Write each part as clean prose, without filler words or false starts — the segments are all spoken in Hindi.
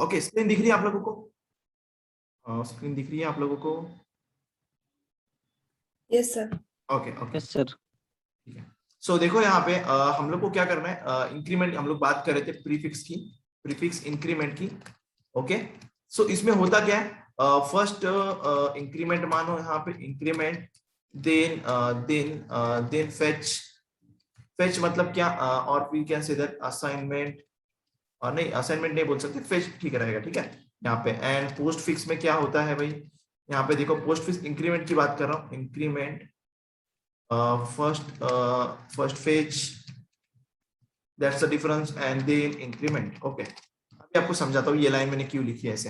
ओके, स्क्रीन दिख रही है आप लोगों को? स्क्रीन दिख रही है आप लोगों को? Yes sir. Okay okay, yes sir. ठीक है। सो देखो यहाँ पे हम लोग को क्या करना है, इंक्रीमेंट हम लोग बात कर रहे थे प्रीफिक्स की, प्रीफिक्स इंक्रीमेंट की। ओके, सो इसमें होता क्या है, फर्स्ट इंक्रीमेंट मानो यहाँ पे increment, then then fetch. Fetch मतलब क्या, और we can say that assignment, और नहीं असाइनमेंट नहीं बोल सकते, फेच ठीक रहेगा, ठीक है यहाँ पे। एंड पोस्ट फिक्स में क्या होता है भाई, यहाँ पे देखो पोस्ट फिक्स इंक्रीमेंट की बात कर रहा हूँ, increment first fetch, that's the difference, and then increment. Okay, अभी आपको समझाता हूँ ये लाइन मैंने क्यों लिखी है ऐसे।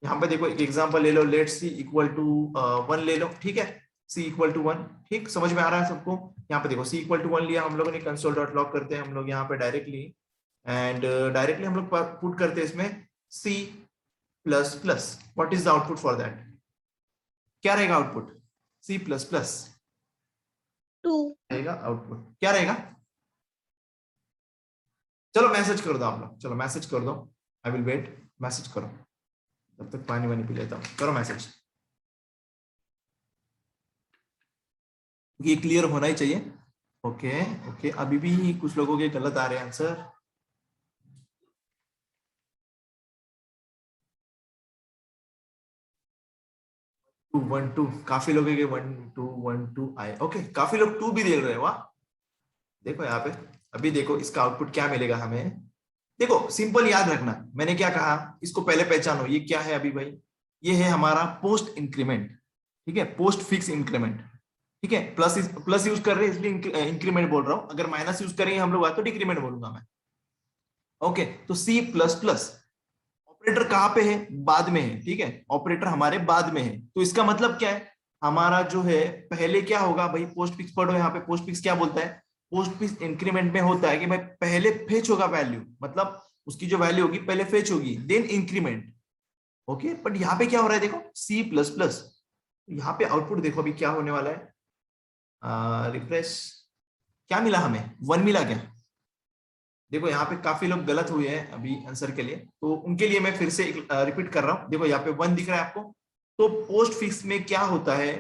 यहाँ पे देखो एक एग्जांपल ले लो, लेट सी इक्वल टू 1 ले लो, ठीक है, सी इक्वल टू 1, ठीक, समझ में आ रहा है सबको? यहाँ पे देखो सी इक्वल टू 1 लिया हम लोगों ने, कंसोल डॉट लॉग करते हैं हम लोग यहाँ पे डायरेक्टली, एंड डायरेक्टली हम लोग पुट करते हैं इसमें C plus plus. What is the output for that? क्या रहेगा आउटपुट? सी प्लस प्लस 2 रहेगा आउटपुट, क्या रहेगा? चलो मैसेज कर दो आप लोग, चलो मैसेज कर दो, आई विल वेट, मैसेज करो, तब तक पानी वानी पी लेता हूँ, करो मैसेज, ये क्लियर होना ही चाहिए। ओके ओके, अभी भी कुछ लोगों के गलत आ रहे हैं आंसर। टू 1 2, काफी लोगों के 1 2 आए, ओके, काफी लोग 2 भी दे रहे हैं, वाह। देखो यहाँ पे, अभी देखो इसका आउटपुट क्या मिलेगा हमें। देखो सिंपल याद रखना, मैंने क्या कहा, इसको पहले पहचानो, ये क्या है अभी भाई, ये है हमारा पोस्ट इंक्रीमेंट, ठीक है, पोस्ट फिक्स इंक्रीमेंट, ठीक है, प्लस यूज कर रहे हैं इसलिए इंक्रीमेंट बोल रहा हूं, अगर माइनस यूज करेंगे हम लोग तो डिक्रीमेंट बोलूंगा मैं। ओके, तो सी प्लस प्लस, ऑपरेटर कहां पे है, बाद में है, ठीक है, ऑपरेटर हमारे बाद में है, तो इसका मतलब क्या है, हमारा जो है पहले क्या होगा भाई, पोस्ट फिक्स पढ़ो यहाँ पे, पोस्ट फिक्स क्या बोलता है, पोस्ट फिक्स इंक्रीमेंट में होता है कि भाई पहले फेच होगा वैल्यू, मतलब उसकी जो वैल्यू होगी पहले फेच होगी, देन इंक्रीमेंट। ओके, बट यहाँ पे क्या हो रहा है देखो, सी प्लस प्लस, यहाँ पे आउटपुट देखो अभी क्या होने वाला है, रिफ्रेश, क्या मिला हमें, 1 मिला क्या? देखो यहाँ पे काफी लोग गलत हुए हैं अभी आंसर के लिए, तो उनके लिए मैं फिर से रिपीट कर रहा हूँ। देखो यहाँ पे 1 दिख रहा है आपको, तो पोस्ट फिक्स में क्या होता है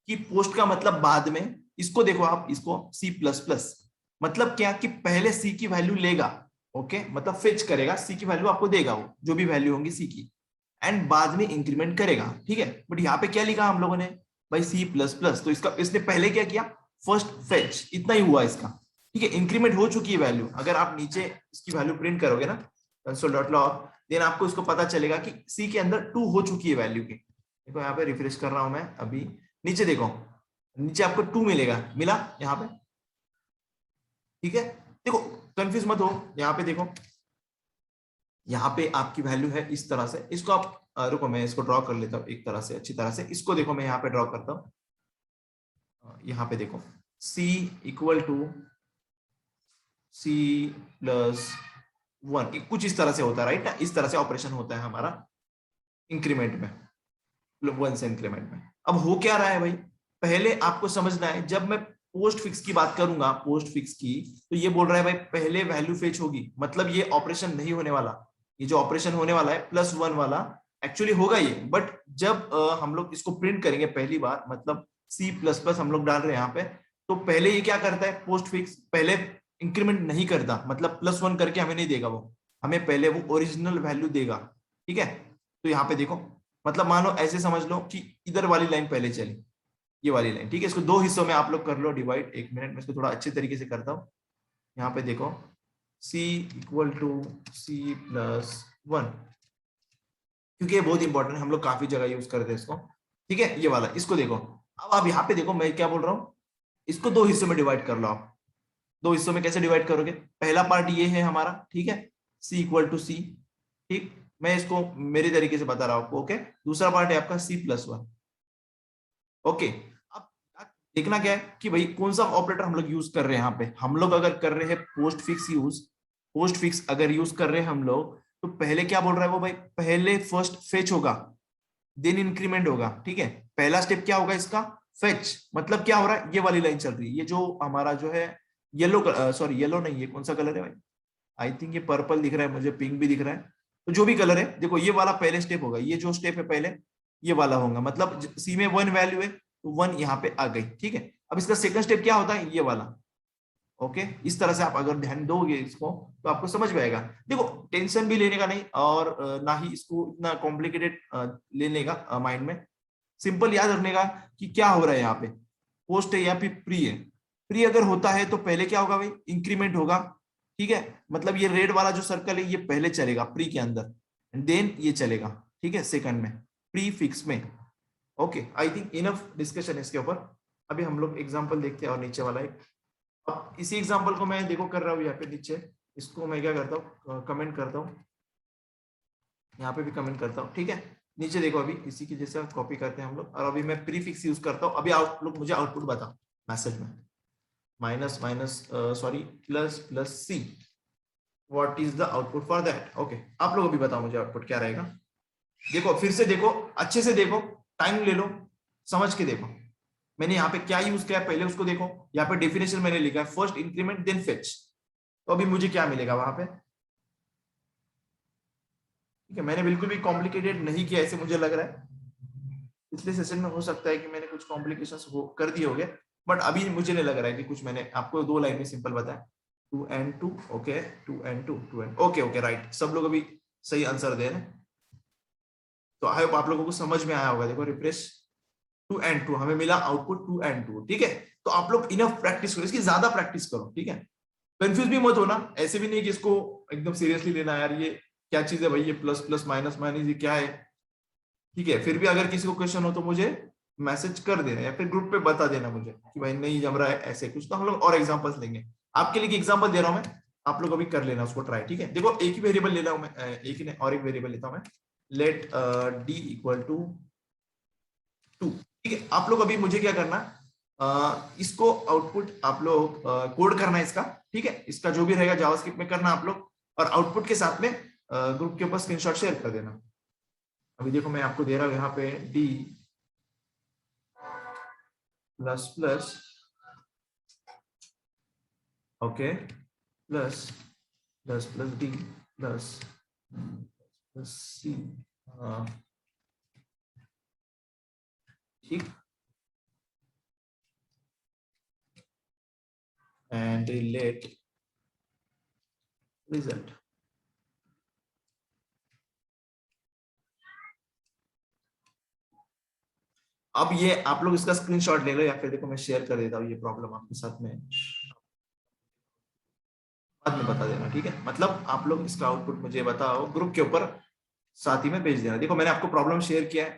कि पोस्ट का मतलब बाद में, इसको देखो आप, इसको सी प्लस प्लस मतलब क्या कि पहले सी की वैल्यू लेगा, ओके, मतलब फेच करेगा, सी की वैल्यू आपको देगा वो, जो भी वैल्यू होंगी सी की, एंड बाद में इंक्रीमेंट करेगा, ठीक है। बट यहाँ पे क्या लिखा हम लोगों ने भाई, सी प्लस प्लस, तो इसका इसने पहले क्या किया, फर्स्ट फेच, इतना ही हुआ इसका, ठीक है, इंक्रीमेंट हो चुकी है वैल्यू। अगर आप नीचे इसकी वैल्यू प्रिंट करोगे ना console.log, देन आपको इसको पता चलेगा कि सी के अंदर 2 हो चुकी है वैल्यू की। देखो यहाँ पे रिफ्रेश कर रहा हूं मैं अभी, नीचे देखो, नीचे आपको 2 मिलेगा, मिला यहाँ पे, ठीक है। देखो कंफ्यूज मत हो, यहाँ पे देखो, यहाँ पे आपकी वैल्यू है इस तरह से, इसको आप रुको मैं इसको ड्रॉ कर लेता हूँ एक तरह से, अच्छी तरह से, इसको देखो मैं यहाँ पे ड्रॉ करता हूँ, यहाँ पे देखो c equal to C plus 1, कुछ इस तरह से होता है, राइट, इस तरह से ऑपरेशन होता है हमारा इंक्रीमेंट में, 1 से इंक्रीमेंट में। अब हो क्या रहा है भाई, पहले आपको समझना है, जब मैं पोस्ट फिक्स की बात करूंगा, पोस्ट फिक्स की, तो ये बोल रहा है भाई पहले वैल्यू फेच होगी, मतलब ये ऑपरेशन नहीं होने वाला, ये जो ऑपरेशन होने वाला है +1 वाला, एक्चुअली होगा ये, बट जब हम लोग इसको प्रिंट करेंगे पहली बार, मतलब सी प्लस प्लस हम लोग डाल रहे हैं यहाँ पे, तो पहले ये क्या करता है, पोस्ट फिक्स पहले इंक्रीमेंट नहीं करता, मतलब +1 करके हमें नहीं देगा वो, हमें पहले वो ओरिजिनल वैल्यू देगा, ठीक है। तो यहाँ पे देखो, मतलब मान लो ऐसे समझ लो कि इधर वाली लाइन पहले चली, ये वाली लाइन, ठीक है, इसको 2 हिस्सों में आप लोग कर लो डिवाइड, 1 मिनट में इसको थोड़ा अच्छे तरीके से करता हूँ। यहाँ पे देखो c equal to C plus 1, क्योंकि ये बहुत इंपॉर्टेंट है, हम लोग काफी जगह यूज करते हैं इसको, ठीक है, ये वाला, इसको देखो। अब आप यहाँ पे देखो मैं क्या बोल रहा हूँ, इसको 2 हिस्सों में डिवाइड कर लो आप। 2 हिस्सों में कैसे डिवाइड करोगे, पहला पार्ट ये है हमारा, ठीक है, c इक्वल टू सी, ठीक, मैं इसको मेरे तरीके से बता रहा हूं आपको, ओके। दूसरा पार्ट है आपका c+1, ओके। अब देखना क्या है कि भाई कौन सा ऑपरेटर हम लोग यूज कर रहे हैं, यहाँ पे हम लोग अगर कर रहे हैं post fix use, post fix अगर यूज कर रहे हैं हम लोग, तो पहले क्या बोल रहा है वो भाई, पहले फर्स्ट फेच होगा, देन इंक्रीमेंट होगा, ठीक है। पहला स्टेप क्या होगा इसका, फेच, मतलब क्या हो रहा है, ये वाली लाइन चल रही है, ये जो हमारा जो है येलो, सॉरी येलो नहीं, ये कौन सा कलर है भाई, आई थिंक ये पर्पल दिख रहा है मुझे, पिंक भी दिख रहा है, तो जो भी कलर है, देखो ये वाला पहले स्टेप होगा, ये जो स्टेप है पहले ये वाला होगा, मतलब सी में 1 वैल्यू है तो 1 यहाँ पे आ गई, ठीक है। अब इसका सेकंड स्टेप क्या होता है, ये वाला। ओके, इस तरह से आप अगर ध्यान दोगे इसको तो आपको समझ में आएगा। देखो टेंशन भी लेने का नहीं, और ना ही इसको इतना कॉम्प्लिकेटेड लेने का माइंड में। सिंपल याद रखने का कि क्या हो रहा है यहाँ पे, पोस्ट है या फिर प्री है। प्री अगर होता है तो पहले क्या होगा भाई, इंक्रीमेंट होगा, ठीक है। मतलब ये रेड वाला जो सर्कल है ये पहले चलेगा प्री के अंदर, देन ये चलेगा, ठीक है, सेकंड में, प्री फिक्स में। Okay, I think enough discussion इसके ऊपर। अभी हम लोग एग्जांपल देखते हैं, और नीचे वाला एक, अब इसी एग्जांपल को मैं देखो कर रहा हूँ यहाँ पे नीचे, इसको मैं क्या करता हूँ, कमेंट करता हूँ, यहाँ पे भी कमेंट करता हूँ, ठीक है। नीचे देखो, अभी इसी की जैसे कॉपी करते हैं हम लोग, और अभी मैं प्रीफिक्स यूज करता हूँ। अभी आप लोग मुझे आउटपुट बताओ मैसेज में, minus minus sorry plus plus C, what is the output for that. Okay, आप लोग अभी बताओ मुझे आउटपुट क्या रहेगा। देखो फिर से देखो, अच्छे से देखो, टाइम ले लो, समझ के देखो मैंने यहाँ पे क्या यूज किया है, पहले उसको देखो। यहाँ पे डेफिनेशन मैंने लिखा है फर्स्ट इंक्रीमेंट देन फेच, तो अभी मुझे क्या मिलेगा वहां पे, ठीक है। मैंने बिल्कुल भी कॉम्प्लिकेटेड नहीं किया ऐसे मुझे लग रहा है, पिछले सेशन में हो सकता है कि मैंने कुछ कॉम्प्लिकेशंस कर दिए होंगे, बट अभी मुझे नहीं लग रहा है कि कुछ, मैंने आपको 2 लाइन में सिंपल बताया, 2n2, okay 2n2 2n, okay okay right, सब लोग अभी सही आंसर दे रहे हैं। तो आई होप आप लोगों को समझ में आया होगा। देखो रिफ्रेश, 2n2 हमें मिला आउटपुट 2n2, ठीक है। तो आप लोग इनफ प्रैक्टिस करो, इसकी ज्यादा प्रैक्टिस करो, ठीक है। कंफ्यूज भी मत होना, ऐसे भी नहीं कि इसको एकदम सीरियसली लेना, यार ये क्या चीज है भाई, ये प्लस प्लस माइनस माइनस ये क्या है, ठीक है। फिर भी अगर किसी को क्वेश्चन हो तो मुझे मैसेज कर देना, या फिर ग्रुप पे बता देना मुझे कि भाई नहीं जम रहा है ऐसे कुछ, तो हम लोग और एग्जांपल्स लेंगे। आपके लिए एग्जांपल दे रहा हूं मैं, आप लोग अभी कर लेना उसको ट्राई, ठीक है। देखो एक ही वेरिएबल ले रहा हूं मैं, एक ही और एक वेरिएबल लेता हूं मैं, लेट डी इक्वल टू 2, ठीक है। आप लोग अभी मुझे क्या करना, इसको आउटपुट आप लोग कोड करना है इसका, ठीक है। इसका जो भी रहेगा जावास्क्रिप्ट में करना आप लोग, और आउटपुट के साथ में ग्रुप के ऊपर स्क्रीनशॉट शेयर कर देना। अभी देखो मैं आपको दे रहा हूं यहाँ पे D plus plus, okay, plus plus plus D plus plus C, ठीक, एंड लेट रिजल्ट। अब ये आप लोग इसका स्क्रीनशॉट ले लो, या फिर देखो मैं शेयर कर देता हूँ ये प्रॉब्लम आपके साथ में, बाद में बता देना, ठीक है। मतलब आप लोग इसका आउटपुट मुझे बताओ ग्रुप के ऊपर, साथ ही में भेज देना। देखो मैंने आपको प्रॉब्लम शेयर किया है,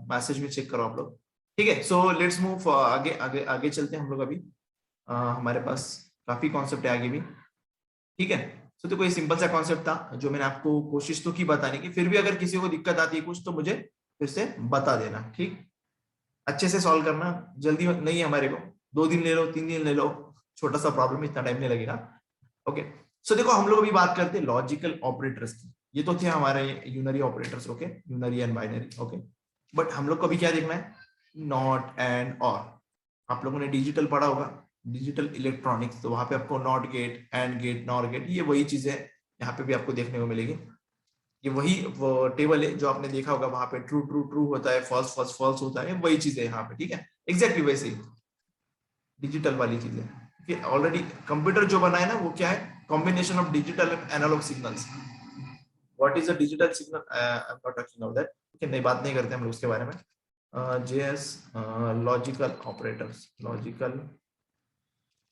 मैसेज में चेक करो आप लोग, ठीक है। सो लेट्स मूव आगे आगे आगे चलते हैं हम लोग अभी। हमारे पास काफी कॉन्सेप्ट है आगे भी, ठीक है। सो देखो ये सिंपल सा कॉन्सेप्ट था जो मैंने आपको कोशिश तो की बताने की, फिर भी अगर किसी को दिक्कत आती है कुछ तो मुझे फिर से बता देना, ठीक। अच्छे से सॉल्व करना, जल्दी नहीं है हमारे को, 2 दिन ले लो 3 दिन ले लो, छोटा सा प्रॉब्लम, इतना टाइम नहीं लगेगा। ओके, सो देखो हम लोग अभी बात करते हैं लॉजिकल ऑपरेटर्स की। ये तो थे हमारे unary operators, okay, unary and binary, okay. But हम लोग को अभी क्या देखना है, नॉट एंड और। आप लोगों ने डिजिटल पढ़ा होगा, डिजिटल इलेक्ट्रॉनिक्स, तो वहां पे आपको not gate, and gate, nor gate, ये वही चीजें यहाँ पे भी आपको देखने को मिलेगी। ये वही वो टेबल है जो आपने देखा होगा, वहां पे ट्रू ट्रू ट्रू होता है, फॉल्स फॉल्स फॉल्स होता है, वही चीज है यहाँ पे, ठीक है। एग्जैक्टली वैसे ही डिजिटल वाली चीजें, ऑलरेडी कंप्यूटर जो बना है ना वो क्या है, combination of digital and analog signals. What is a digital signal, I am not talking about that, ठीक है, नहीं बात नहीं करते हम लोग उसके बारे में। JS logical operators, logical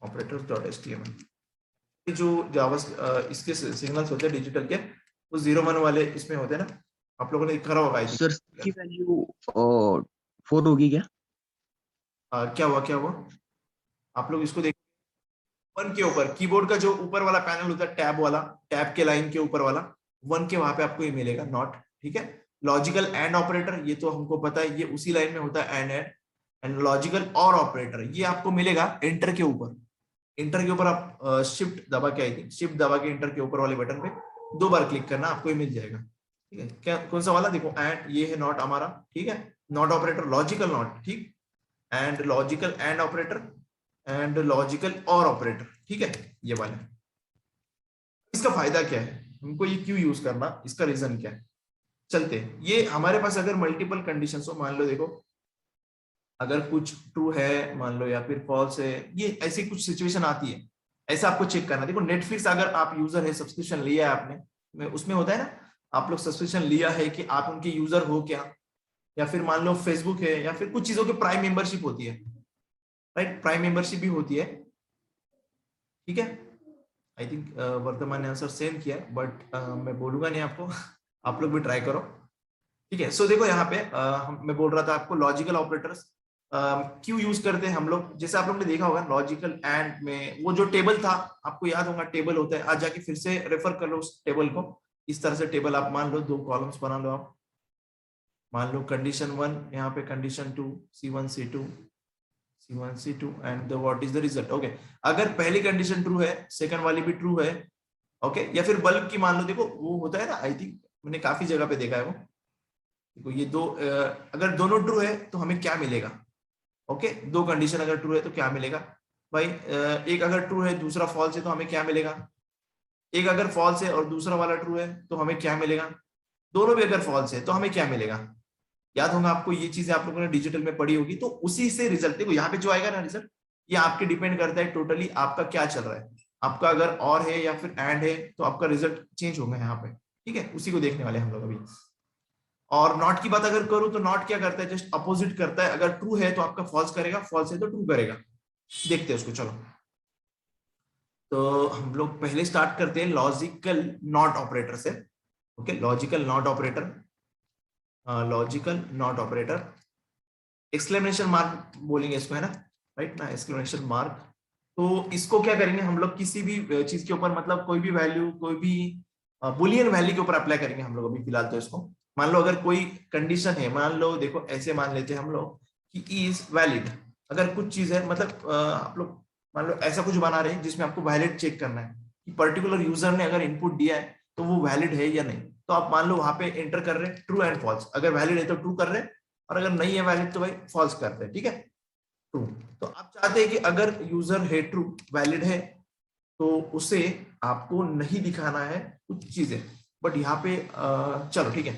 operators dot HTML, जो जावा इसके सिग्नल्स होते हैं डिजिटल के, वो 0 1 वाले इसमें होते हैं ना, आप लोगों ने करा होगा आई सर की थिंक। वैल्यू 4 होगी क्या? क्या हुआ क्या हुआ, आप लोग इसको देख, 1 के ऊपर कीबोर्ड का जो ऊपर वाला पैनल होता है, टैब वाला, टैब के लाइन के ऊपर वाला 1 के वहां पे आपको ये मिलेगा नॉट, ठीक है। लॉजिकल एंड ऑपरेटर, ये तो हमको पता है, ये उसी लाइन में होता है एंड लॉजिकल और ऑपरेटर ये आपको मिलेगा एंटर के ऊपर। एंटर के ऊपर आप शिफ्ट दबा के, आई थिंक शिफ्ट दबा के एंटर के ऊपर वाले बटन पे 2 बार क्लिक करना, आपको ये मिल जाएगा, ठीक है। क्या कौन सा वाला, देखो एंड, ये है नॉट हमारा, ठीक है, नॉट ऑपरेटर, लॉजिकल नॉट, ठीक, and logical and operator, and logical और ऑपरेटर, ठीक है, ये वाला। इसका फायदा क्या है, हमको ये क्यों यूज करना, इसका रीजन क्या है, चलते हैं। ये हमारे पास अगर मल्टीपल कंडीशन हो, मान लो देखो अगर कुछ ट्रू है मान लो या फिर फॉल्स है, ये ऐसी कुछ सिचुएशन आती है, ऐसा आपको चेक करना। देखो नेटफ्लिक्स अगर आप यूजर है, सब्सक्रिप्शन लिया है आपने, उसमें होता है ना आप लोग सब्सक्रिप्शन लिया है कि आप उनके यूजर हो क्या, या फिर मान लो फेसबुक है या फिर कुछ चीजों की प्राइम मेंबरशिप होती है, राइट, प्राइम मेंबरशिप भी होती है, ठीक है। आई थिंक वर्तमान ने आंसर सेम किया, बट मैं बोलूंगा नहीं आपको आप लोग भी ट्राई करो, ठीक है। सो देखो यहाँ पे मैं बोल रहा था आपको लॉजिकल ऑपरेटर्स क्यों यूज करते हैं हम लोग, जैसे आप लोग ने देखा होगा लॉजिकल एंड में वो जो टेबल था, आपको याद होगा टेबल होता है, आज जाके फिर से रेफर कर लो उस टेबल को। इस तरह से टेबल आप मान लो 2 कॉलम्स बना लो आप, मान लो कंडीशन 1 यहाँ पे, condition 2 C1 C2 C1 C2 and what is the result. Okay, अगर पहली कंडीशन ट्रू है, सेकंड वाली भी ट्रू है, ओके, या फिर बल्ब की मान लो, देखो वो होता है ना, आई थिंक मैंने काफी जगह पे देखा है वो, देखो ये दो अगर दोनों ट्रू है तो हमें क्या मिलेगा, ओके, 2 कंडीशन अगर ट्रू है तो क्या मिलेगा भाई, एक अगर ट्रू है दूसरा फॉल्स है तो हमें क्या मिलेगा, एक अगर फॉल्स है और दूसरा वाला ट्रू है तो हमें क्या मिलेगा, दोनों भी अगर फॉल्स है तो हमें क्या मिलेगा। याद होगा आपको, ये चीजें आप लोगों ने डिजिटल में पढ़ी होगी, तो उसी से रिजल्ट, देखो यहाँ पे जो आएगा ना रिजल्ट, ये आपके डिपेंड करता है टोटली आपका क्या चल रहा है, आपका अगर और है या फिर एंड है तो आपका रिजल्ट चेंज होगा यहाँ पे, ठीक है, उसी को देखने वाले हम लोग अभी। और नॉट की बात अगर करूं तो नॉट क्या करता है, जस्ट अपोजिट करता है, अगर ट्रू है तो आपका फॉल्स करेगा, फॉल्स है तो ट्रू करेगा। देखते हैं उसको, चलो। तो हम लोग पहले स्टार्ट करते हैं लॉजिकल नॉट ऑपरेटर से, okay, logical not operator, logical not operator, exclamation mark बोलेंगे इसको, है ना, राइट ना, एक्सक्लेमेशन मार्क। तो इसको क्या करेंगे हम लोग, किसी भी चीज के ऊपर, मतलब कोई भी वैल्यू, कोई भी बुलियन वैल्यू के ऊपर अप्लाई करेंगे हम लोग अभी फिलहाल तो इसको। मान लो अगर कोई कंडीशन है, मान लो देखो ऐसे मान लेते हैं हम लोग कि इज वैलिड, अगर कुछ चीज है, मतलब आप लोग मान लो ऐसा कुछ बना रहे हैं जिसमें आपको वैलिड चेक करना है कि पर्टिकुलर यूजर ने अगर इनपुट दिया है तो वो वैलिड है या नहीं, तो आप मान लो वहां पे एंटर कर रहे हैं ट्रू एंड फॉल्स, अगर वैलिड है तो ट्रू कर रहे हैं और अगर नहीं है वैलिड तो भाई फॉल्स करते हैं, ठीक है, ट्रू। तो आप चाहते हैं कि अगर यूजर है ट्रू वैलिड है तो उसे आपको नहीं दिखाना है कुछ चीजें, बट यहाँ पे चलो ठीक है,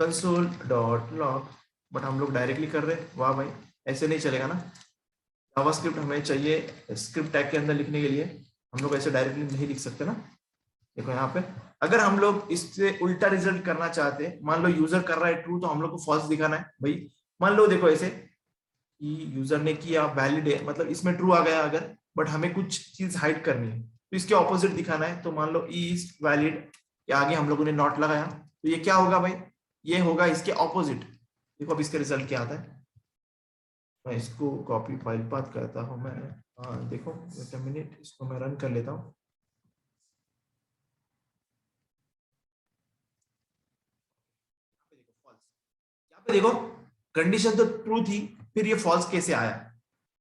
कंसोल डॉट लॉग, बट हम लोग डायरेक्टली कर रहे हैं, वाह भाई ऐसे नहीं चलेगा ना, जावास्क्रिप्ट हमें चाहिए स्क्रिप्ट टैग के अंदर लिखने के लिए, हम लोग ऐसे डायरेक्टली नहीं लिख सकते ना। देखो यहाँ पे अगर हम लोग इससे उल्टा रिजल्ट करना चाहते हैं, मान लो यूजर कर रहा है ट्रू तो हम लोग को फॉल्स दिखाना है भाई, मान लो देखो ऐसे कि यूजर ने किया वैलिड है, मतलब इसमें ट्रू आ गया अगर, बट हमें कुछ चीज हाइड करनी है तो इसके ऑपोजिट दिखाना है, तो मान लो इज वैलिड के आगे हम लोगों ने नॉट लगाया, तो ये क्या होगा भाई, ये होगा इसके ऑपोजिट। देखो अब इसका रिजल्ट क्या आता है, मैं इसको कॉपी फाइल पाथ करता हूँ मैं, हाँ देखो वेट अ मिनट, इसको मैं रन कर लेता हूँ। यहाँ पे देखो कंडीशन तो ट्रू थी, फिर ये फॉल्स कैसे आया,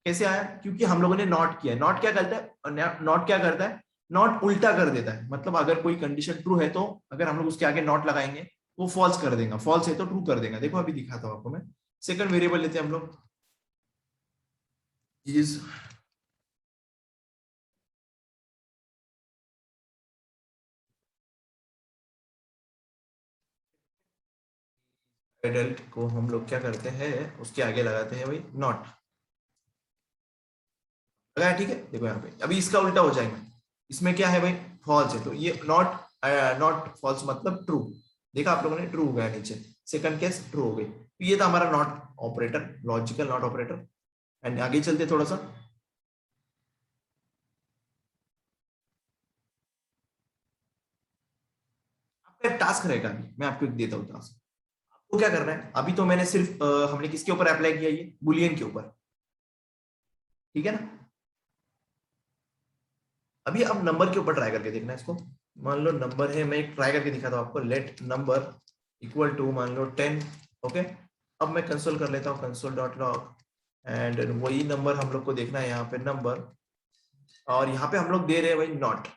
कैसे आया, क्योंकि हम लोगों ने नॉट किया, नॉट क्या करता है, नॉट क्या करता है, नॉट उल्टा कर देता है, मतलब अगर कोई कंडीशन ट्रू है तो अगर हम लोग उसके आगे नॉट लगाएंगे वो फॉल्स कर देगा, फॉल्स है तो ट्रू कर देगा। देखो अभी दिखाता हूँ आपको मैं, सेकंड वेरिएबल लेते हैं हम लोग, इज एडल्ट को हम लोग क्या करते हैं, उसके आगे लगाते हैं भाई नॉट, लगाया, ठीक है। देखो यहाँ पे अभी इसका उल्टा हो जाएगा, इसमें क्या है भाई फॉल्स है, तो ये नॉट, नॉट फॉल्स मतलब ट्रू, देखा आप लोगों ने ट्रू हो गया नीचे, सेकंड केस ट्रू हो गई, तो ये था हमारा not operator, logical not operator. And आगे चलते थोड़ा सा, आपका टास्क रहेगा, मैं आपको एक देता हूँ टास्क, आपको क्या करना है, अभी तो मैंने सिर्फ हमने किसके ऊपर अप्लाई किया, ये बुलियन के ऊपर, ठीक है ना। अभी अब नंबर के ऊपर ट्राई करके देखना है इसको, मान लो नंबर है, मैं एक ट्राई करके दिखाता हूँ आपको, लेट नंबर इक्वल टू मान लो 10, ओके। अब मैं कंसोल कर लेता हूँ, कंसोल डॉट लॉग, एंड वही नंबर हम लोग को देखना है यहाँ पे नंबर, और यहाँ पे हम लोग दे रहे हैं भाई नॉट,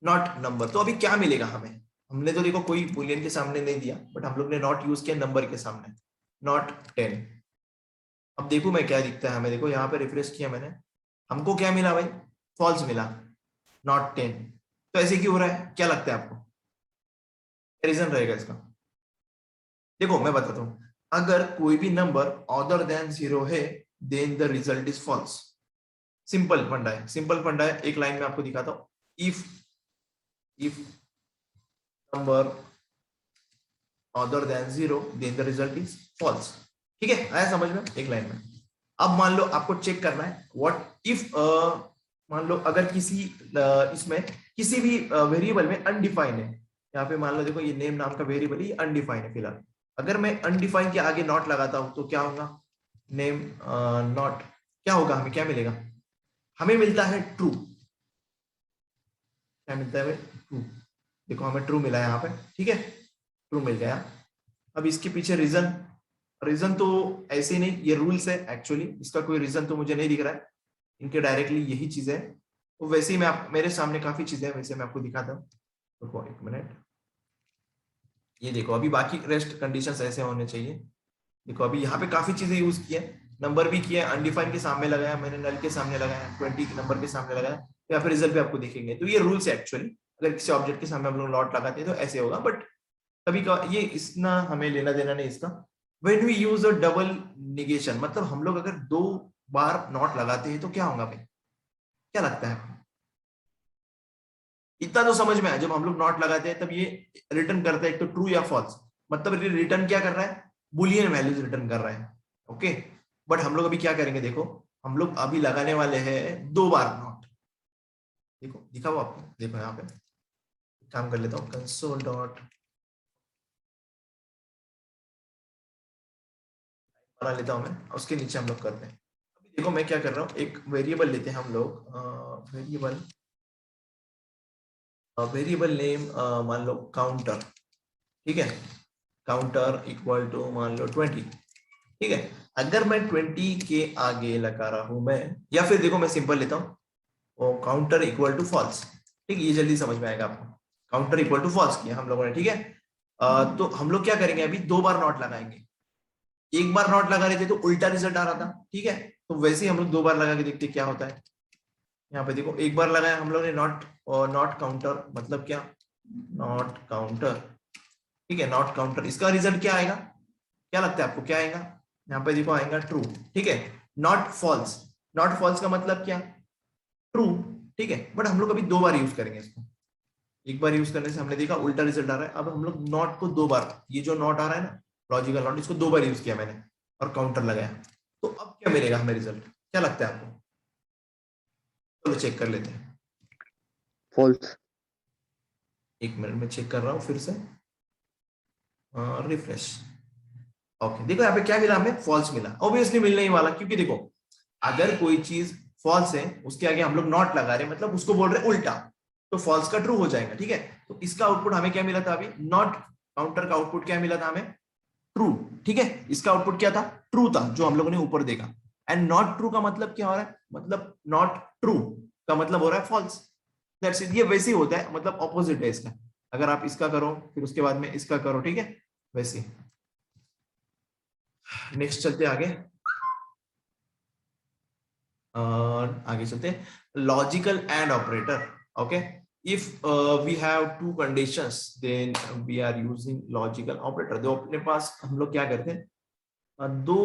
नॉट नंबर, तो अभी क्या मिलेगा हमें, हमने तो देखो कोई बुलियन के सामने नहीं दिया, बट हम लोग ने नॉट यूज किया नंबर के सामने, नॉट 10। अब देखो मैं क्या दिखता है हमें, देखो यहाँ पे रिफ्रेश किया मैंने, हमको क्या मिला भाई, फॉल्स मिला, नॉट 10, तो ऐसे क्यों हो रहा है, क्या लगता है आपको, रीजन रहेगा इसका? देखो मैं बताता हूं, अगर कोई भी नंबर अदर देन 0 है then the result is false. Simple फंडा है, सिंपल फंडा है, एक लाइन में आपको दिखाता हूं। If number other than 0 then the result is false. ठीक है, आया समझ में, एक लाइन में। अब मान लो आपको चेक करना है व्हाट इफ, मान लो अगर किसी इसमें किसी भी वेरिएबल में अनडिफाइन है, यहाँ पे मान लो देखो ये नेम नाम का वेरिएबल है, अनडिफाइन है फिलहाल। अगर मैं अनडिफाइंड के आगे नॉट लगाता हूं तो क्या होगा, नेम नॉट, क्या होगा, हमें क्या मिलेगा, हमें मिलता है ट्रू। क्या मिलता है हमें, ट्रू। देखो हमें ट्रू मिला है यहाँ पे, ठीक है, ट्रू मिल गया। अब इसके पीछे रीजन, रीजन तो ऐसे ही नहीं, ये रूल्स है एक्चुअली, इसका कोई रीजन तो मुझे नहीं दिख रहा है, इनके डायरेक्टली यही चीज है। तो वैसे ही मैं मेरे सामने काफी चीजें हैं, वैसे मैं आपको दिखाता हूँ, रुको एक मिनट। ये देखो अभी बाकी रेस्ट कंडीशंस ऐसे होने चाहिए। देखो अभी यहाँ पे काफी चीजें यूज की है, नंबर भी किया है, अनडिफाइंड के सामने लगाया मैंने, नल के सामने लगाया, 20 के नंबर के सामने लगाया, या फिर रिजल्ट पे आपको दिखेंगे। तो ये रूल्स है एक्चुअली, अगर किसी ऑब्जेक्ट के सामने हम लोग नॉट लगाते हैं तो ऐसे होगा, बट कभी का ये इतना हमें लेना देना नहीं इसका। When we use a double negation, मतलब हम लोग अगर 2 बार नॉट लगाते हैं तो क्या होगा भाई, क्या लगता है आपको? इतना तो समझ में आया, जब हम लोग नॉट लगाते हैं तब ये रिटर्न करता है एक तो ट्रू या फॉल्स, मतलब रिटर्न क्या कर रहा है, बुलियन वैल्यूज रिटर्न कर रहा है। ओके, बट हम लोग अभी क्या करेंगे, देखो हम लोग अभी लगाने वाले हैं 2 बार नॉट। देखो दिखा हुआ आपको, देखो यहाँ पे काम कर लेता हूँ, कंसोल डॉट बना लेता हूँ मैं, उसके नीचे हम लोग करते हैं। अभी देखो मैं क्या कर रहा हूँ, एक वेरिएबल लेते हैं हम लोग, वेरिएबल नेम मान लो काउंटर, ठीक है, काउंटर इक्वल टू मान लो 20। ठीक है, अगर मैं 20 के आगे लगा रहा हूं मैं, या फिर देखो मैं सिंपल लेता हूं, और काउंटर इक्वल टू फॉल्स। ठीक है, ये जल्दी समझ में आएगा आपको, काउंटर इक्वल टू फॉल्स किया हम लोगों ने, ठीक है। तो हम लोग क्या करेंगे, अभी 2 बार नॉट लगाएंगे। एक बार नॉट लगा रहे थे तो उल्टा रिजल्ट आ रहा था, ठीक है, तो वैसे ही हम लोग 2 बार लगा के देखते क्या होता है। यहाँ पे देखो एक बार लगाया हम लोग ने नॉट, और नॉट काउंटर मतलब क्या, नॉट काउंटर, ठीक है, नॉट काउंटर, इसका रिजल्ट क्या आएगा, क्या लगता है आपको क्या आएगा, यहाँ पे देखो आएगा ट्रू, ठीक है। नॉट फॉल्स, नॉट फॉल्स का मतलब क्या, ट्रू, ठीक है, बट हम लोग अभी 2 बार यूज करेंगे इसको। एक बार यूज करने से हमने देखा उल्टा रिजल्ट आ रहा है, अब हम लोग नॉट को 2 बार, ये जो नॉट आ रहा है ना, लॉजिकल नॉट, इसको 2 बार यूज किया मैंने और काउंटर लगाया, तो अब क्या मिलेगा हमें रिजल्ट, क्या लगता है आपको, चलो चेक कर लेते हैं। फॉल्स। एक मिनट में चेक कर रहा हूँ फिर से, रिफ्रेश। ओके, देखो यहाँ पे क्या मिला हमें, फॉल्स मिला। ऑब्वियसली मिलने ही वाला, क्योंकि देखो अगर कोई चीज फॉल्स है उसके आगे हम लोग नॉट लगा रहे हैं, मतलब उसको बोल रहे हैं उल्टा, तो फॉल्स का ट्रू हो जाएगा, ठीक है। तो इसका आउटपुट हमें क्या मिला था अभी, नॉट काउंटर का आउटपुट क्या मिला था हमें, ट्रू, ठीक है। इसका आउटपुट क्या था, ट्रू था, जो हम लोगों ने ऊपर देखा। एंड नॉट ट्रू का मतलब क्या हो रहा है, मतलब नॉट ट्रू का मतलब हो रहा है फॉल्स। दैट्स इट, ये वैसे ही होता है, मतलब ऑपोजिट है इसका। अगर आप इसका करो फिर उसके बाद में इसका करो, ठीक है, वैसे। नेक्स्ट चलते आगे, आगे चलते, logical and operator. Okay, if we have 2 conditions then we are using logical operator. दो अपने पास हम लोग क्या करते हैं, 2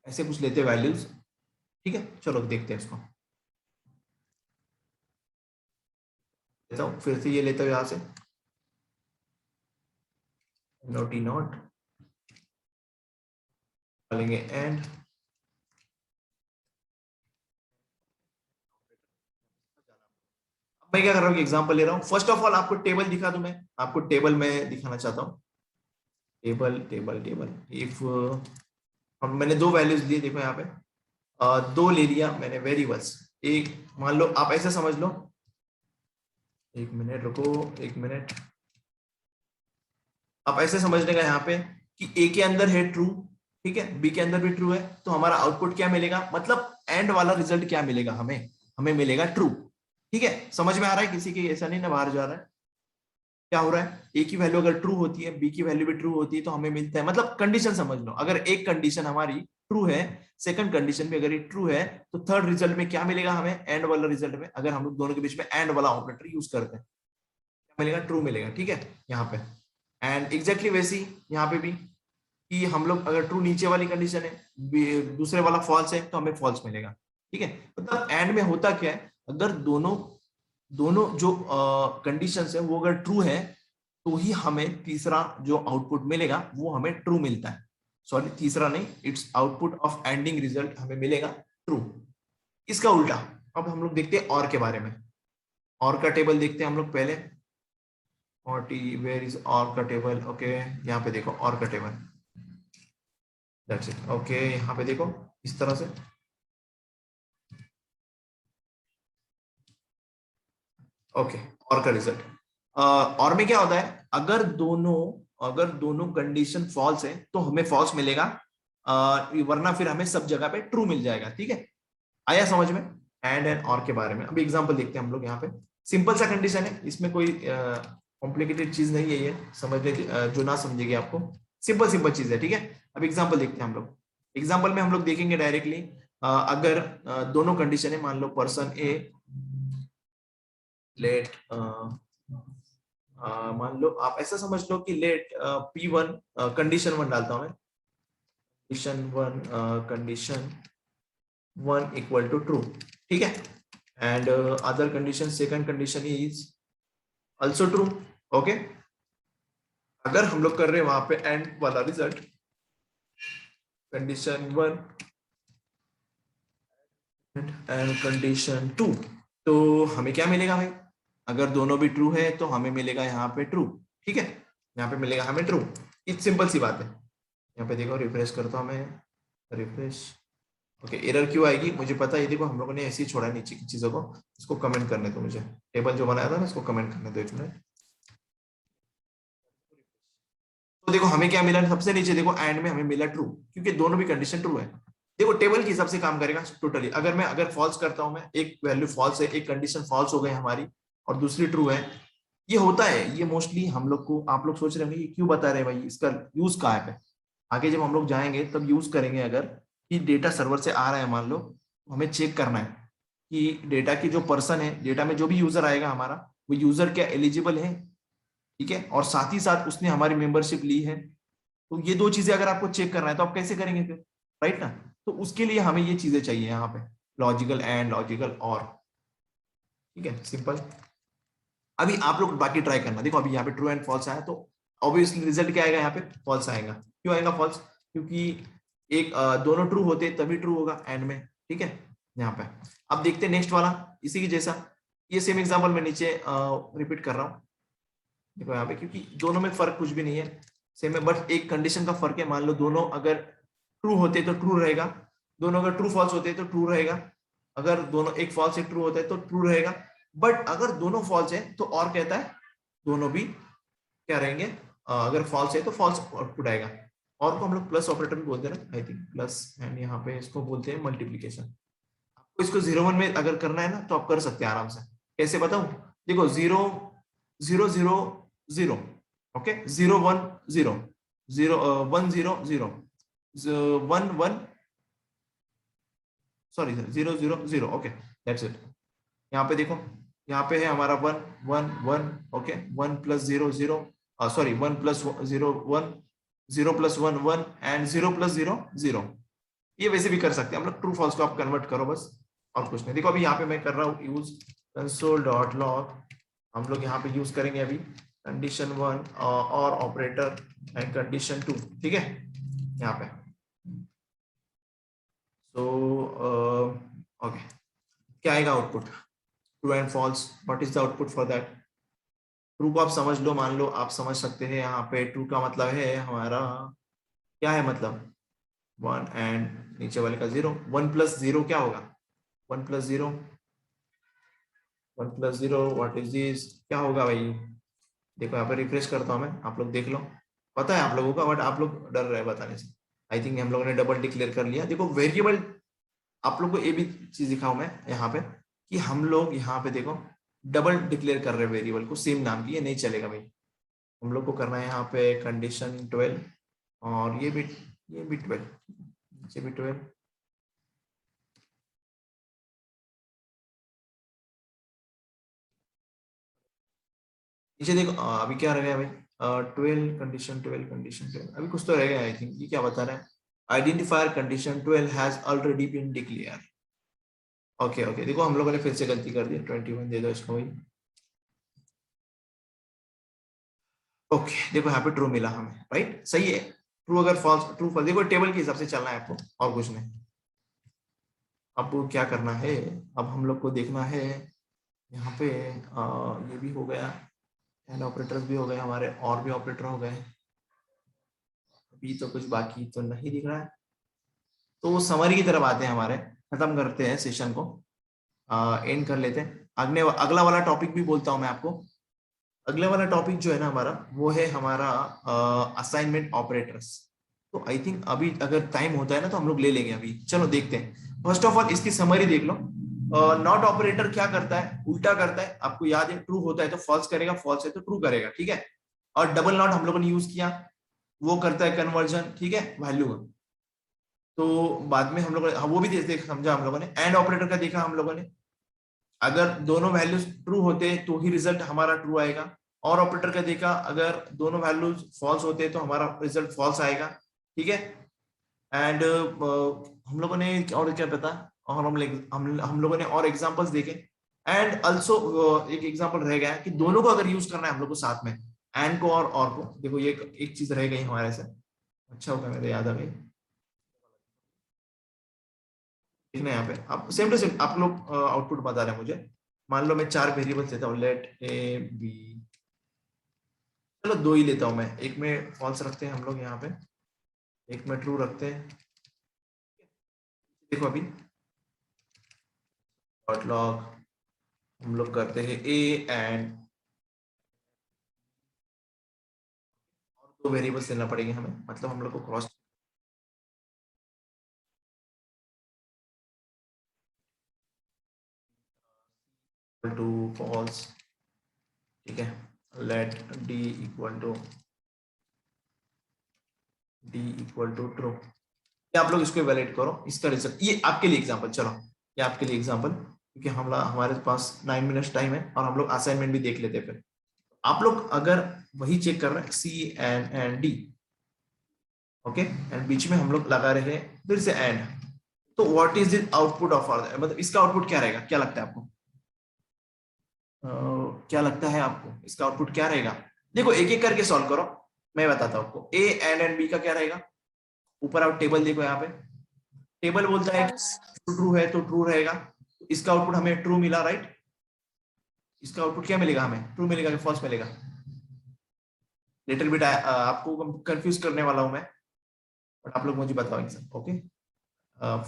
ऐसे कुछ लेते हैं वैल्यूज, ठीक है, चलो देखते हैं इसको। लेता हूं फिर से, ये लेता हूं यहां से, नोटी नॉट डालेंगे एंड, मैं क्या कर रहा हूँ, एग्जांपल ले रहा हूँ। फर्स्ट ऑफ ऑल आपको टेबल दिखा दूं, मैं आपको टेबल में दिखाना चाहता हूँ, टेबल टेबल टेबल। इफ हम मैंने 2 वैल्यूज लिए, देखो यहाँ पे 2 ले लिया मैंने वेरिएबल्स। एक मान लो आप ऐसे समझ लो, एक मिनट रुको, एक मिनट, आप ऐसे समझ लेगा यहाँ पे कि ए के अंदर है ट्रू, ठीक है, बी के अंदर भी ट्रू है, तो हमारा आउटपुट क्या मिलेगा, मतलब एंड वाला रिजल्ट क्या मिलेगा हमें, हमें मिलेगा ट्रू, ठीक है। समझ में आ रहा है किसी के, ऐसा नहीं ना बाहर जा रहा है, क्या हो रहा है, ए की वैल्यू अगर ट्रू होती है, बी की वैल्यू भी ट्रू होती है, तो हमें मिलता है, मतलब कंडीशन समझ लो, अगर एक कंडीशन हमारी ट्रू है, सेकंड कंडीशन भी अगर ये ट्रू है, तो थर्ड रिजल्ट में क्या मिलेगा हमें, एंड वाला रिजल्ट में, अगर हम लोग दोनों के बीच में एंड वाला ऑपरेटर यूज करते हैं। मिलेगा, ट्रू मिलेगा, ठीक है यहाँ पे। एंड एग्जैक्टली वैसे ही यहाँ पे भी कि हम लोग अगर ट्रू नीचे वाली कंडीशन है, दूसरे वाला फॉल्स है, तो हमें फॉल्स मिलेगा, ठीक है। मतलब एंड में होता क्या है, अगर दोनों दोनों जो कंडीशंस है वो अगर ट्रू है तो ही हमें तीसरा जो आउटपुट मिलेगा वो हमें ट्रू मिलता है। सॉरी, तीसरा नहीं, it's output of ending result हमें मिलेगा ट्रू। इसका उल्टा अब हम लोग देखते हैं और के बारे में। और का टेबल देखते हैं हम लोग पहले। 40 वेयर इज और का टेबल, ओके यहाँ पे देखो और का टेबल, दैट्स इट, ओके यहाँ पे देखो इस तरह से। ओके, और का रिजल्ट, और में क्या होता है, अगर दोनों कंडीशन फॉल्स है तो हमें फॉल्स मिलेगा, वरना फिर हमें सब जगह पे ट्रू मिल जाएगा, ठीक है। आया समझ में एंड और के बारे में। अभी एग्जांपल देखते हैं हम लोग यहाँ पे। सिंपल सा कंडीशन है, इसमें कोई कॉम्प्लिकेटेड चीज नहीं है, ये समझने जो ना समझेगी आपको, सिंपल सिंपल चीज है, ठीक है। अब एग्जांपल देखते हैं हम लोग। एग्जांपल में हम लोग देखेंगे डायरेक्टली, अगर दोनों कंडीशन है, मान लो पर्सन ए लेट, मान लो आप ऐसा समझ लो कि लेट P1, कंडीशन 1 डालता हूं मैं, कंडीशन 1 इक्वल टू ट्रू, ठीक है। And other condition, second condition is also true, okay. अगर हम लोग कर रहे हैं वहां पे एंड वाला रिजल्ट, कंडीशन 1 एंड कंडीशन 2, तो हमें क्या मिलेगा भाई, अगर दोनों भी ट्रू है तो हमें मिलेगा यहाँ पे ट्रू, ठीक है, यहाँ पे मिलेगा हमें ट्रू। इतनी सिंपल सी बात है। यहाँ पे देखो, रिफ्रेश करता हूँ मैं, रिफ्रेश, ओके। एरर क्यों आएगी मुझे पता है, ये देखो हम लोगों ने ऐसे ही छोड़ा नीचे की चीजों को, इसको कमेंट करने दो मुझे, टेबल जो बनाया था ना इसको कमेंट करने दो एक मिनट। तो देखो हमें क्या मिला, सबसे नीचे देखो एंड में हमें मिला ट्रू, क्योंकि दोनों भी कंडीशन ट्रू है। देखो टेबल के हिसाब से काम करेगा टोटली। अगर फॉल्स करता हूं मैं, एक वैल्यू फॉल्स है, एक कंडीशन फॉल्स हो गई हमारी और दूसरी ट्रू है, ये होता है, ये मोस्टली हम लोग को, आप लोग सोच रहे होंगे ये क्यों बता रहे हैं भाई, इसका यूज कहाँ पे। आगे जब हम लोग जाएंगे तब यूज करेंगे। अगर कि डेटा सर्वर से आ रहा है मान लो, हमें चेक करना है कि डेटा की जो पर्सन है, डेटा में जो भी यूजर आएगा हमारा, वो यूजर क्या एलिजिबल है, ठीक है, और साथ ही साथ उसने हमारी मेंबरशिप ली है। तो ये दो चीजें अगर आपको चेक करना है तो आप कैसे करेंगे फिर, राइट ना। तो उसके लिए हमें ये चीजें चाहिए यहाँ पे, लॉजिकल एंड, लॉजिकल और, ठीक है, सिंपल। अभी आप लोग बाकी ट्राई करना। देखो अभी यहाँ पे ट्रू एंड फॉल्स आया, तो ऑब्वियसली रिजल्ट क्या आएगा, यहाँ पे फॉल्स आएगा। क्यों आएगा फॉल्स, क्योंकि एक दोनों ट्रू होते तभी ट्रू होगा एंड में, ठीक है, यहाँ पे। अब देखते हैं नेक्स्ट वाला, इसी की जैसा, ये सेम एग्जाम्पल मैं नीचे रिपीट कर रहा हूँ। देखो यहाँ पे, क्योंकि दोनों में फर्क कुछ भी नहीं है, सेम है, बट एक कंडीशन का फर्क है। मान लो दोनों अगर ट्रू होते तो ट्रू रहेगा, दोनों अगर ट्रू फॉल्स होते तो ट्रू रहेगा, अगर दोनों एक फॉल्स एक ट्रू होता है तो ट्रू रहेगा। बट अगर दोनों फॉल्स है तो और कहता है दोनों भी क्या रहेंगे, अगर फॉल्स है तो फॉल्स आउटपुट आएगा। और को हम लोग प्लस ऑपरेटर भी बोलते हैं ना, आई थिंक प्लस, एंड यहाँ पे इसको बोलते हैं मल्टीप्लीकेशन। आपको इसको 0 1 में अगर करना है ना तो आप कर सकते हैं आराम से। कैसे बताऊं, देखो 0 0 0 0, okay, 0 1 0 0 1 0 0 1 1, sorry 0 0 0, okay, that's it. यहाँ पे देखो, यहाँ पे है हमारा 1 1 1, okay, 1 plus 0 0, sorry 1 plus 0 1, 0 plus 1 1 and 0 plus 0 0। ये वैसे भी कर सकते हैं हम लोग, ट्रू फॉल्स को आप कन्वर्ट करो बस, और कुछ नहीं। देखो अभी यहाँ पे मैं कर रहा हूँ यूज कंसोल डॉट लॉग, हम लोग यहाँ पे यूज करेंगे अभी कंडीशन 1 और ऑपरेटर एंड कंडीशन 2, ठीक है, यहाँ पे। सो ओके, क्या आएगा output, true and false, what is the output for that. True को आप समझ लो, मान लो आप समझ सकते हैं, यहाँ पे ट्रू का मतलब है हमारा, क्या है मतलब 1 एंड नीचे वाले का 0, 1 प्लस 0 क्या होगा, 1 plus 0, 1 plus 0 what is this, क्या होगा भाई। देखो यहाँ पे रिफ्रेश करता हूँ मैं, आप लोग देख लो, पता है आप लोगों का, बट आप लोग डर रहे हैं बताने से। आई थिंक हम लोगों ने डबल डिक्लेयर कर लिया। देखो वेरिएबल, आप लोग को ये भी चीज दिखाऊं मैं यहाँ पे, कि हम लोग यहाँ पे देखो डबल डिक्लेयर कर रहे हैं वेरिएबल को सेम नाम की, ये नहीं चलेगा भाई। हम लोग को करना है यहाँ पे कंडीशन 12 और ये भी 12, ये भी 12, नीचे देखो अभी क्या रह गया भाई, 12 कंडीशन 12 अभी कुछ तो रह गया आई थिंक। ये क्या बता रहा है, identifier condition 12 has already been declare. Okay okay, देखो हम लोगों ने फिर से गलती कर दी, 21 दे दो इसको भाई। ओके देखो यहाँ पे ट्रू मिला हमें, राइट, सही है। ट्रू अगर फॉल्स, ट्रू फॉल्स, देखो टेबल के हिसाब से चलना है आपको और कुछ नहीं। अब क्या करना है, अब हम लोग को देखना है यहाँ पे ये भी हो गया, एंड ऑपरेटर्स भी हो गए हमारे, और भी ऑपरेटर हो गए। अभी तो कुछ बाकी तो नहीं दिख रहा है, तो समरी की तरफ आते हैं हमारे, खत्म करते हैं सेशन को, एंड कर लेते हैं। अगला वाला टॉपिक भी बोलता हूँ मैं आपको। अगले वाला टॉपिक जो है ना हमारा, वो है हमारा असाइनमेंट ऑपरेटर्स। तो आई थिंक अभी अगर टाइम होता है ना तो हम लोग ले लेंगे अभी। चलो देखते हैं। फर्स्ट ऑफ ऑल इसकी समरी देख लो। नॉट ऑपरेटर क्या करता है, उल्टा करता है। आपको याद है, ट्रू होता है तो फॉल्स करेगा, फॉल्स है तो ट्रू करेगा, ठीक है। और डबल नॉट हम लोगों ने यूज किया, वो करता है कन्वर्जन, ठीक है, वैल्यू। तो बाद में हम लोगों ने वो भी देख समझा हम लोगों ने। एंड ऑपरेटर का देखा हम लोगों ने, अगर दोनों वैल्यूज ट्रू होते तो ही रिजल्ट हमारा ट्रू आएगा। और ऑपरेटर का देखा, अगर दोनों वैल्यूज फॉल्स होते तो हमारा रिजल्ट फॉल्स आएगा, ठीक है। एंड हम लोगों ने और क्या पता, और हम लोगों ने और एग्जांपल्स देखे। एंड आल्सो एक एग्जांपल रह गया कि दोनों को अगर यूज करना है हम लोग को साथ में, एंड को और को। देखो ये एक चीज रह गई हमारे से, अच्छा होगा मेरे याद आ गई। देखना यहाँ पे आप सेम टू सेम आप लोग आउटपुट बता रहे हैं मुझे। मान लो मैं 4 वेरिएबल्स देता हूँ, लेट ए बी, चलो 2 ही लेता हूँ मैं। एक में फॉल्स रखते हैं हम लोग यहाँ पे, एक में ट्रू रखते हैं। देखो अभी डॉट लॉग हम लोग करते हैं ए एंड, और 2 वेरिएबल्स देना पड़ेंगे हमें, मतलब हम लोग को क्रॉस टू फॉल्स, ठीक है। Let D equal to true. आप लोग इसको इवैल्यूएट करो, इसका रिजल्ट ये आपके लिए एग्जांपल। चलो ये आपके लिए एग्जांपल, क्योंकि हमारे पास 9 मिनट्स टाइम है और हम लोग असाइनमेंट भी देख लेते हैं। फिर आप लोग अगर वही चेक कर रहे हैं सी एंड डी, ओके, एंड बीच में हम लोग लगा रहे हैं फिर से एंड, तो what is the output of or, मतलब इसका आउटपुट क्या रहेगा, क्या लगता है आपको? क्या लगता है आपको इसका आउटपुट क्या रहेगा? देखो एक एक करके सॉल्व करो, मैं बताता हूँ आपको। ए एंड बी का क्या रहेगा? ऊपर आप टेबल देखो, यहाँ पे टेबल बोलता है false, ट्रू है तो ट्रू रहेगा। इसका आउटपुट हमें ट्रू मिला, राइट। इसका आउटपुट क्या मिलेगा हमें, ट्रू मिलेगा कि फॉल्स मिलेगा? लिटिल बिट आपको कंफ्यूज करने वाला हूं मैं, बट आप लोग मुझे बताओगे sir, okay.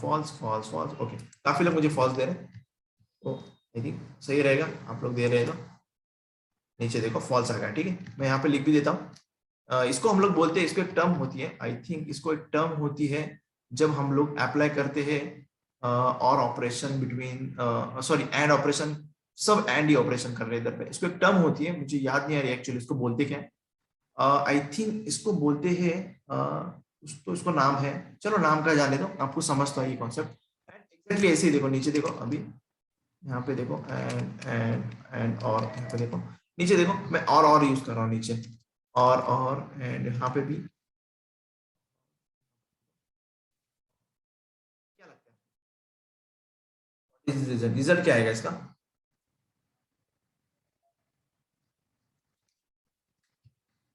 False false false, okay. काफी लोग मुझे फॉल्स दे रहे हैं, तो आई थिंक सही रहेगा। आप लोग दे रहे हैं तो नीचे देखो फॉल्स आ गया, ठीक है। मैं यहाँ पे लिख भी देता हूँ। इसको हम लोग बोलते हैं, इसको एक टर्म होती है, आई थिंक इसको एक टर्म होती है जब हम लोग अप्लाई करते हैं और operation between, sorry and operation, सब एंड ही ऑपरेशन कर रहे हैं इधर पे। इसको एक टर्म होती है, मुझे याद नहीं आ रही एक्चुअली इसको बोलते क्या है। आई थिंक इसको बोलते हैं तो इसको नाम है, चलो नाम का जाने दो, आपको समझता है ये कॉन्सेप्ट। एग्जैक्टली ऐसे ही देखो, नीचे देखो अभी, यहाँ पे देखो एंड और यहाँ पे देखो, नीचे देखो मैं और यूज कर रहा हूँ नीचे, और एंड यहाँ पे भी। क्या लगता है रिजल्ट क्या आएगा इसका?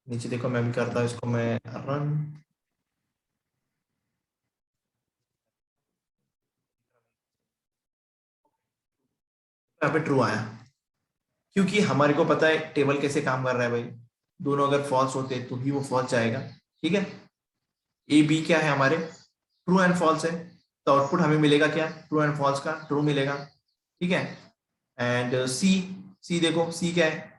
नीचे देखो मैं भी करता हूँ इसको, मैं रन, यहाँ पे ट्रू आया, क्योंकि हमारे को पता है टेबल कैसे काम कर रहा है भाई। दोनों अगर फॉल्स होते तो ही वो फॉल्स आएगा, ठीक है। ए बी क्या है हमारे, ट्रू एंड फॉल्स है, तो आउटपुट हमें मिलेगा क्या, ट्रू एंड फॉल्स का ट्रू मिलेगा, ठीक है। एंड सी, सी देखो सी क्या है,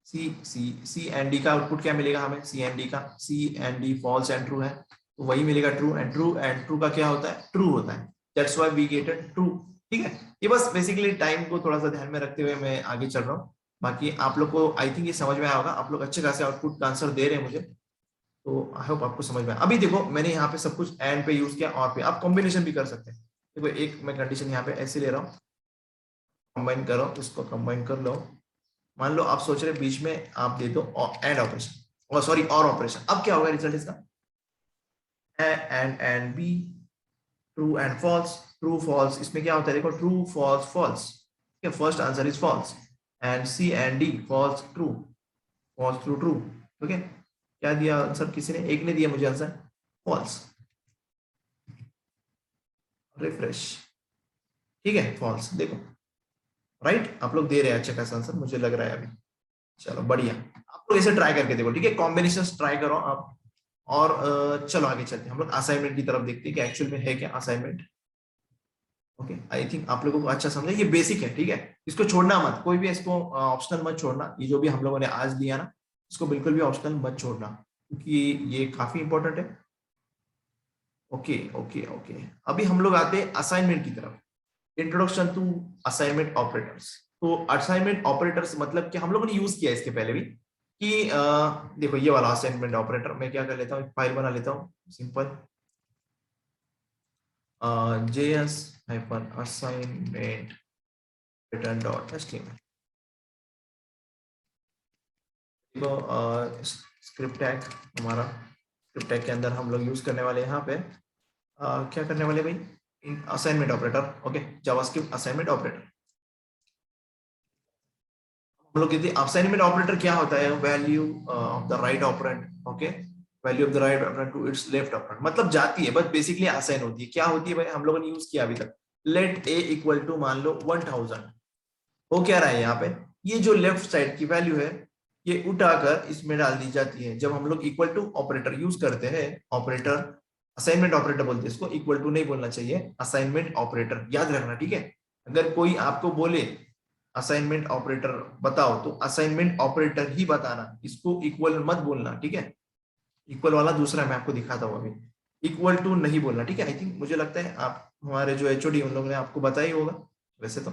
सी एंड डी का आउटपुट क्या मिलेगा हमें, सी एंड डी का, C and D false and true है, तो वही मिलेगा ट्रू। एंड ट्रू का क्या होता है, ट्रू होता है, that's why we get it true, ठीक है। ये बस बेसिकली टाइम को थोड़ा सा ध्यान में रखते हुए मैं आगे चल रहा हूँ। बाकी आप लोग को आई थिंक ये समझ में आया होगा, आप लोग अच्छे खासे आउटपुट का आंसर दे रहे हैं मुझे, तो आई होप आपको समझ में आया। अभी देखो मैंने यहाँ पे सब कुछ एंड पे यूज किया, और पे आप कॉम्बिनेशन भी कर सकते हैं। देखो एक मैं कंडीशन यहाँ पे ऐसे ले रहा हूँ, कंबाइन करो, इसको कंबाइन कर लो, मान लो आप सोच रहे बीच में आप दे दो एंड ऑपरेशन, और सॉरी और ऑपरेशन, अब क्या होगा रिजल्ट इसका, and B, true and false, true false, इसमें क्या होता है देखो, ट्रू फॉल्स फॉल्स, ठीक है, first answer is false, and C and D false true, false true true, okay. क्या दिया आंसर, किसी ने एक ने दिया मुझे आंसर फॉल्स, रिफ्रेश, ठीक है, फॉल्स, देखो राइट, आप लोग दे रहे हैं अच्छा खासा आंसर मुझे लग रहा है अभी। चलो बढ़िया, आप लोग ऐसे ट्राई करके देखो, ठीक है, कॉम्बिनेशन ट्राई करो आप। और चलो आगे चलते हैं, हम लोग असाइनमेंट की तरफ देखते हैं कि एक्चुअल में है क्या असाइनमेंट। ओके, आई थिंक आप लोगों को अच्छा समझे, ये बेसिक है, ठीक है, इसको छोड़ना मत, कोई भी इसको ऑप्शनल मत छोड़ना, ये जो भी हम लोगों ने आज लिया ना, इसको बिल्कुल भी ऑप्शनल मत छोड़ना, क्योंकि ये काफी इंपॉर्टेंट है। ओके ओके ओके, अभी हम लोग आते हैं असाइनमेंट की तरफ, इंट्रोडक्शन टू असाइनमेंट ऑपरेटर्स। तो असाइनमेंट ऑपरेटर्स मतलब कि हम लोगों ने यूज किया इसके पहले भी, कि देखो ये वाला असाइनमेंट ऑपरेटर, मैं क्या कर लेता हूँ, फाइल बना लेता हूँ सिंपल, js assignment return.html, तो स्क्रिप्ट टैग, हमारा स्क्रिप्ट टैग के अंदर हम लोग यूज करने वाले यहाँ पे क्या करने वाले भाई, assignment operator, okay, JavaScript assignment operator. हम लोग कहते हैं असाइनमेंट ऑपरेटर क्या होता है, value of the right operand, okay, value of the right operand to its left operand, मतलब जाती है, बस बेसिकली असाइन होती है, क्या होती है भाई, हम लोगों ने यूज किया अभी तक, लेट ए इक्वल टू मान लो 1000, वो क्या रहा है यहाँ पे, ये जो लेफ्ट साइड की वैल्यू है ये उठाकर इसमें डाल दी जाती है, जब हम लोग इक्वल टू ऑपरेटर यूज करते हैं, ऑपरेटर असाइनमेंट ऑपरेटर बोलते हैं इसको, इक्वल टू नहीं बोलना चाहिए, असाइनमेंट ऑपरेटर याद रखना, ठीक है। अगर कोई आपको बोले असाइनमेंट ऑपरेटर बताओ, तो असाइनमेंट ऑपरेटर ही बताना, इसको इक्वल मत बोलना, ठीक है, इक्वल वाला दूसरा मैं आपको दिखाता हूँ अभी, इक्वल टू नहीं बोलना, ठीक है। आई थिंक मुझे लगता है आप हमारे जो एचओडी उन लोगों ने आपको बताया ही होगा वैसे तो,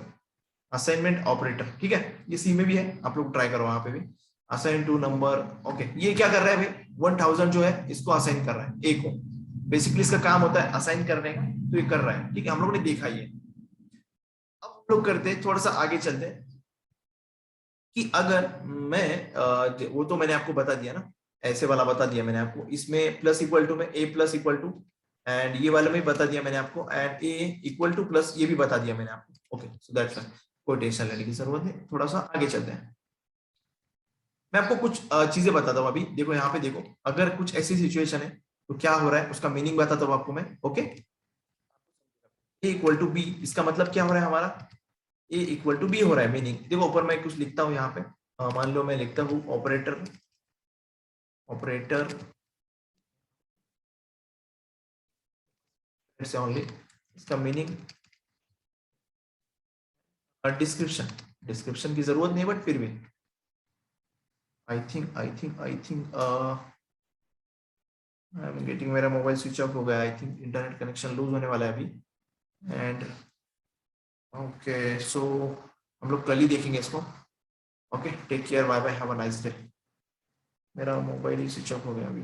असाइनमेंट ऑपरेटर, ठीक है, ये सी में भी है, आप लोग ट्राई करो वहां पे भी, असाइन टू नंबर, ओके, ये क्या कर रहा है भाई, 1000 जो है इसको असाइन कर रहा है ए को, बेसिकली इसका काम होता है असाइन करने का, तो ये कर रहा है, ठीक है, हम लोगों ने देखा ये। अब हम लोग करते हैं, थोड़ा सा आगे चलते हैं, कि अगर मैं वो तो मैंने आपको बता दिया ना, ऐसे वाला बता दिया मैंने आपको, इसमें प्लस इक्वल टू में ए प्लस इक्वल टू, एंड ये वाले में बता दिया मैंने आपको, and A equal two plus ये भी बता दिया मैंने आपको, ओके, सो दैट्स फाइन, कोई टेंशन लेने की जरूरत नहीं, थोड़ा सा आगे चलते हैं। मैं आपको कुछ चीजें बताता हूँ अभी, देखो यहाँ पे देखो, अगर कुछ ऐसी सिचुएशन है तो क्या हो रहा है उसका मीनिंग बताता हूँ आपको मैं, okay. A equal to B, इसका मतलब क्या हो रहा है हमारा, ए इक्वल टू बी हो रहा है, मीनिंग देखो ऊपर मैं कुछ लिखता हूँ यहाँ पे, मान लो मैं लिखता हूँ ऑपरेटर, ऑपरेटर से ओनली, इसका मीनिंग डिस्क्रिप्शन, डिस्क्रिप्शन की जरूरत नहीं बट फिर भी I think I am getting, मेरा मोबाइल स्विच ऑफ हो गया, I think internet connection loose होने वाला है अभी, एंड ओके, सो हम लोग कल ही देखेंगे इसको, okay, take care, bye bye, have a nice day. मेरा मोबाइल ही स्विच ऑफ हो गया अभी।